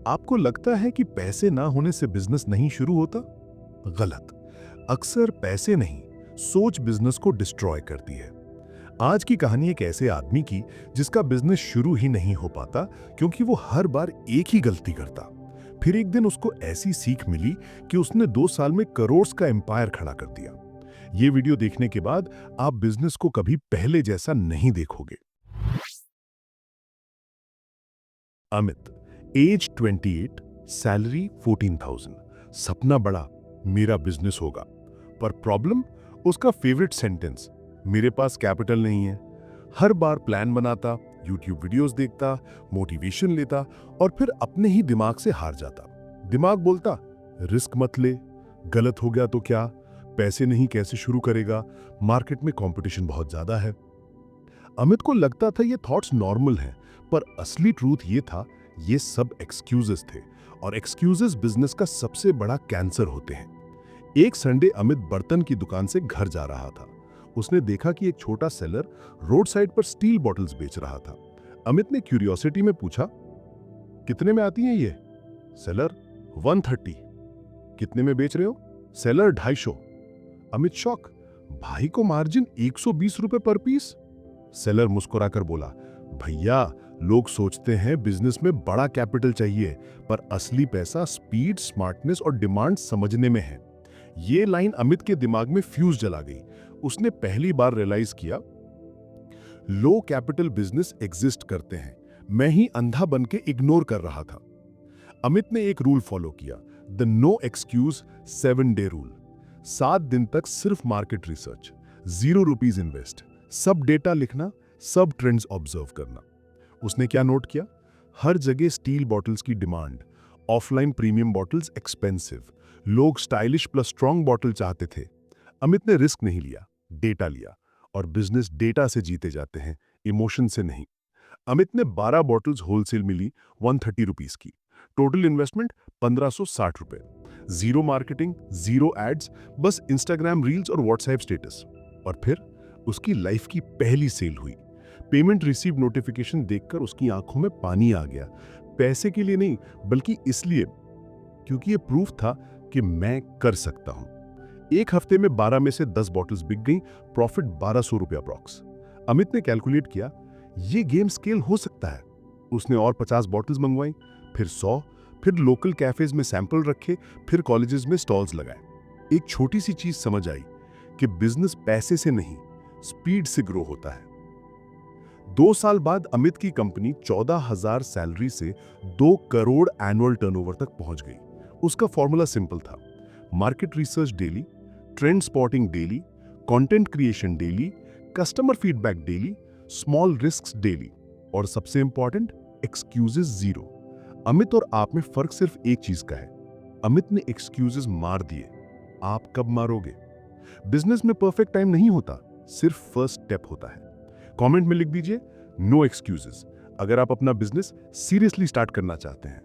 आपको लगता है कि पैसे ना होने से बिजनेस नहीं शुरू होता? गलत। अक्सर पैसे नहीं, सोच बिजनेस को डिस्ट्रॉय करती है। आज की कहानी एक ऐसे आदमी की जिसका बिजनेस शुरू ही नहीं हो पाता क्योंकि वो हर बार एक ही गलती करता। फिर एक दिन उसको ऐसी सीख मिली कि उसने 2 साल में करोड़ का एम्पायर खड़ा कर दिया। ये वीडियो देखने के बाद आप बिजनेस को कभी पहले जैसा नहीं देखोगे। अमित, एज 28, सैलरी 14,000, सपना बड़ा, मेरा बिजनेस होगा। पर प्रॉब्लम, उसका फेवरेट सेंटेंस, मेरे पास कैपिटल नहीं है। हर बार प्लान बनाता, यूट्यूब वीडियोस देखता, मोटिवेशन लेता और फिर अपने ही दिमाग से हार जाता। दिमाग बोलता, रिस्क मत ले, गलत हो गया तो क्या, पैसे नहीं कैसे शुरू करेगा, मार्केट में कंपटीशन बहुत ज्यादा है। अमित को लगता था ये थॉट्स नॉर्मल हैं, पर असली ट्रूथ ये था, ये सब एक्सक्यूजेस थे और एक्सक्यूजेस बिजनेस का सबसे बड़ा कैंसर होते हैं। एक संडे अमित बर्तन की दुकान से घर जा रहा था। उसने देखा कि एक छोटा सेलर रोड साइड पर स्टील बॉटल्स बेच रहा था। अमित ने क्यूरियोसिटी में पूछा, कितने में आती हैं ये? सेलर, 130। कितने में बेच रहे हो? सेलर, 250। अमित शॉक, भाई को मार्जिन 120 रुपए पर पीस। सेलर मुस्कुराकर बोला, भैया, लोग सोचते हैं बिजनेस में बड़ा कैपिटल चाहिए, पर असली पैसा स्पीड, स्मार्टनेस और डिमांड समझने में है। ये लाइन अमित के दिमाग में फ्यूज जला गई। उसने पहली बार रियलाइज किया, लो कैपिटल बिजनेस एग्जिस्ट करते हैं, मैं ही अंधा बन के इग्नोर कर रहा था। अमित ने एक रूल फॉलो किया, द नो एक्सक्यूज 7-डे रूल। 7 दिन तक सिर्फ मार्केट रिसर्च, 0 रुपीज इन्वेस्ट, सब डेटा लिखना, सब ट्रेंड्स ऑब्जर्व करना। उसने क्या नोट किया? हर जगह स्टील बॉटल्स की demand, offline premium bottles expensive, लोग स्टाइलिश प्लस स्ट्रॉन्ग बॉटल चाहते थे। अमित ने रिस्क नहीं लिया, डेटा लिया, और बिजनेस डेटा से जीते जाते हैं, इमोशन से नहीं। अमित ने 12 बॉटल्स होलसेल मिली, 130 रुपीज की। टोटल इन्वेस्टमेंट 1560 रुपए। जीरो मार्केटिंग, जीरो एड्स, बस इंस्टाग्राम रील्स और व्हाट्सएप स्टेटस। और फिर उसकी लाइफ की पहली सेल हुई। पेमेंट रिसीव नोटिफिकेशन देखकर उसकी आंखों में पानी आ गया। पैसे के लिए नहीं, बल्कि इसलिए क्योंकि ये प्रूफ था कि मैं कर सकता हूं। एक हफ्ते में 12 में से 10 बॉटल्स बिक गई, प्रॉफिट 1200 रुपया अप्रॉक्स। अमित ने कैलकुलेट किया, ये गेम स्केल हो सकता है। उसने और 50 बॉटल्स मंगवाई, फिर 100, फिर लोकल कैफेज में सैंपल रखे, फिर कॉलेजेस में स्टॉल्स लगाए। एक छोटी सी चीज समझ आई कि बिजनेस पैसे से नहीं, स्पीड से ग्रो होता है। 2 साल बाद अमित की कंपनी 14,000 सैलरी से 2 करोड़ एनुअल टर्नओवर तक पहुंच गई। उसका फॉर्मूला सिंपल था, market research daily, trend spotting daily, content creation daily, customer feedback daily, small risks daily, और सबसे इंपॉर्टेंट, एक्सक्यूजेस जीरो। अमित और आप में फर्क सिर्फ एक चीज का है, अमित ने एक्सक्यूजेस मार दिए, आप कब मारोगे? बिजनेस में परफेक्ट टाइम नहीं होता, सिर्फ फर्स्ट स्टेप होता है। कमेंट में लिख दीजिए, नो एक्सक्यूजेस, अगर आप अपना बिजनेस सीरियसली स्टार्ट करना चाहते हैं।